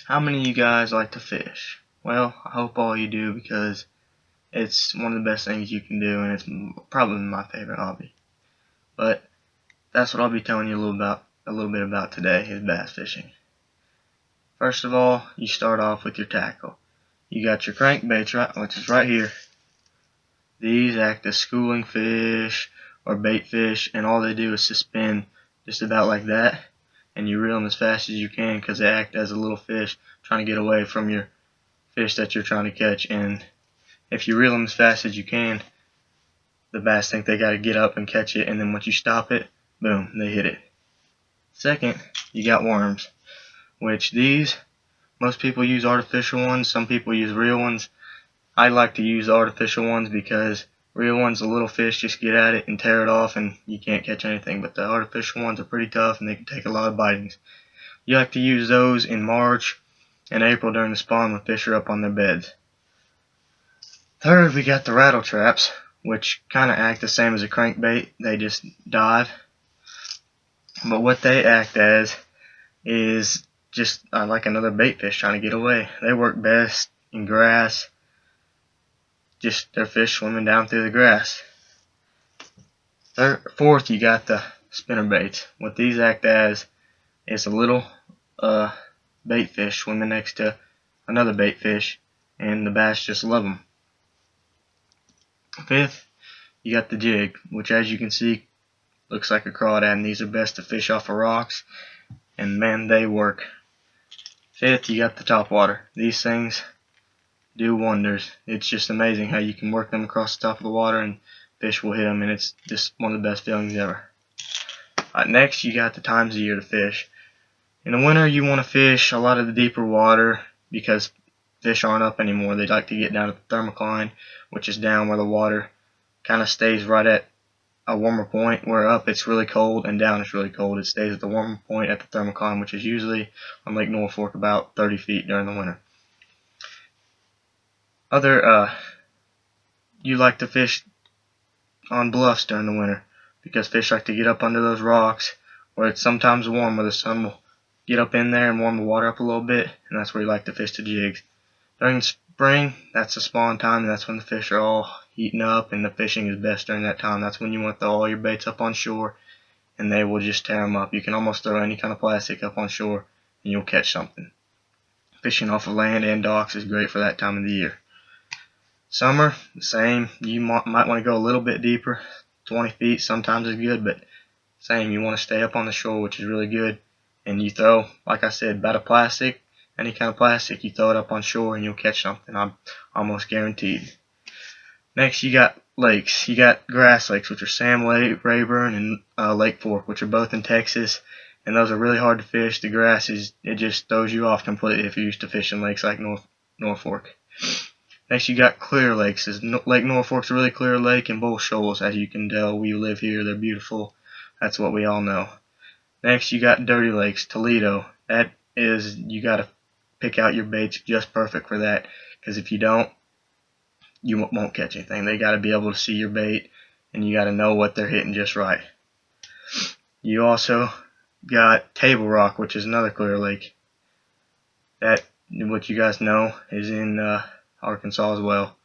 How many of you guys like to fish? Well, I hope all you do, because it's one of the best things you can do, and it's probably my favorite hobby. But that's what I'll be telling you a little bit about today, is bass fishing. First of all, you start off with your tackle. You got your crankbaits, right, which is right here. These act as schooling fish or bait fish, and all they do is suspend just about like that, and you reel them as fast as you can, because they act as a little fish trying to get away from your fish that you're trying to catch. And if you reel them as fast as you can, the bass think they got to get up and catch it, and then once you stop it, boom, they hit it. Second, you got worms, which most people use artificial ones, some people use real ones. I like to use artificial ones because real ones, the little fish just get at it and tear it off and you can't catch anything, but the artificial ones are pretty tough and they can take a lot of bitings. You like to use those in March and April during the spawn when fish are up on their beds. Third, we got the rattle traps, which kind of act the same as a crankbait. They just dive, but what they act as is just like another bait fish trying to get away. They work best in grass, just their fish swimming down through the grass. Fourth, you got the spinner baits. What these act as is a little bait fish swimming next to another bait fish, and the bass just love them. Fifth, you got the jig, which, as you can see, looks like a crawdad, and these are best to fish off of rocks, and man, they work. Fifth, you got the topwater. These things do wonders. It's just amazing how you can work them across the top of the water and fish will hit them, and it's just one of the best feelings ever. Next, you got the times of year to fish. In the winter, you want to fish a lot of the deeper water because fish aren't up anymore. They like to get down at the thermocline, which is down where the water kind of stays right at a warmer point, where up it's really cold and down it's really cold. It stays at the warmer point at the thermocline, which is usually on Lake Norfolk about 30 feet during the winter. You like to fish on bluffs during the winter because fish like to get up under those rocks where it's sometimes warm, where the sun will get up in there and warm the water up a little bit, and that's where you like to fish the jigs. During spring, that's the spawn time, and that's when the fish are all heating up, and the fishing is best during that time. That's when you want to throw all your baits up on shore, and they will just tear them up. You can almost throw any kind of plastic up on shore, and you'll catch something. Fishing off of land and docks is great for that time of the year. Summer, the same. You might want to go a little bit deeper. 20 feet sometimes is good, but same. You want to stay up on the shore, which is really good. And you throw, like I said, about a plastic, any kind of plastic, you throw it up on shore and you'll catch something. I'm almost guaranteed. Next, you got lakes. You got grass lakes, which are Sam Lake, Rayburn, and Lake Fork, which are both in Texas. And those are really hard to fish. The grass it just throws you off completely if you're used to fishing lakes like Norfolk. Next, you got clear lakes. Lake Norfolk's a really clear lake, and Bull Shoals, as you can tell, we live here. They're beautiful. That's what we all know. Next, you got dirty lakes. Toledo. That is, you got to pick out your baits just perfect for that, because if you don't, you won't catch anything. They got to be able to see your bait, and you got to know what they're hitting just right. You also got Table Rock, which is another clear lake. That, what you guys know, is in Arkansas as well.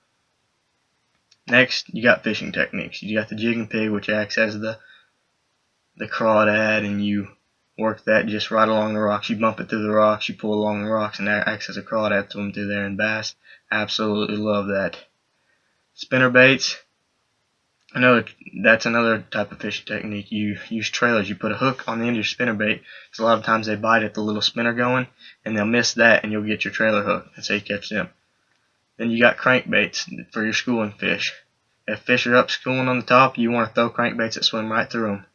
Next, you got fishing techniques. You got the jig and pig, which acts as the crawdad, and you work that just right along the rocks. You bump it through the rocks, you pull along the rocks, and that acts as a crawdad to swim through there. And bass absolutely love that. Spinner baits. That's another type of fishing technique. You use trailers. You put a hook on the end of your spinner bait, because a lot of times they bite at the little spinner going, and they'll miss that, and you'll get your trailer hook. That's how you catch them. Then you got crankbaits for your schooling fish. If fish are up schooling on the top, you want to throw crankbaits that swim right through them.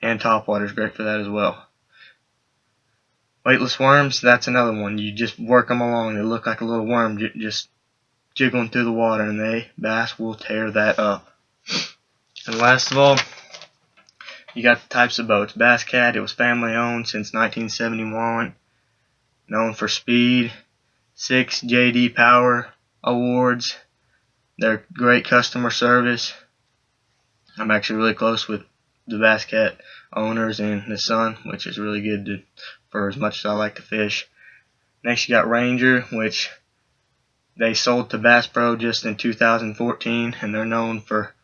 And topwater is great for that as well. Weightless worms, that's another one. You just work them along. They look like a little worm just jiggling through the water, and bass will tear that up. And last of all, you got the types of boats. Bass Cat, it was family owned since 1971. Known for speed. 6 J.D. Power awards. They're great customer service. I'm actually really close with the Bass Cat owners and the son, which is really good for as much as I like to fish. Next you got Ranger, which they sold to Bass Pro just in 2014, and they're known for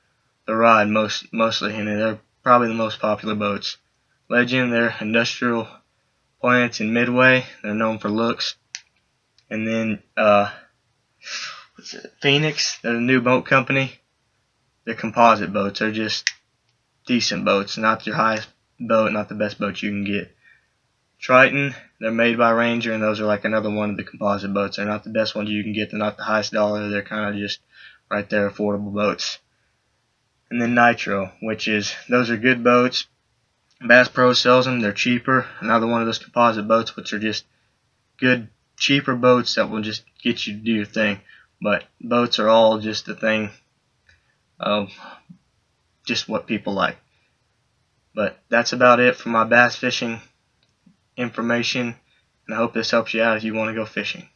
the ride mostly, and they're probably the most popular boats. Legend, they're industrial plants in Midway. They're known for looks. And then Phoenix, they're a new boat company. They're composite boats. They're just decent boats, not your highest boat, not the best boat you can get. Triton, they're made by Ranger, and those are like another one of the composite boats. They're not the best ones you can get. They're not the highest dollar. They're kind of just right there, affordable boats. And then Nitro, which is, those are good boats. Bass Pro sells them. They're cheaper. Another one of those composite boats, which are just good, cheaper boats that will just get you to do your thing. But boats are all just a thing of just what people like. But that's about it for my bass fishing information, and I hope this helps you out if you want to go fishing.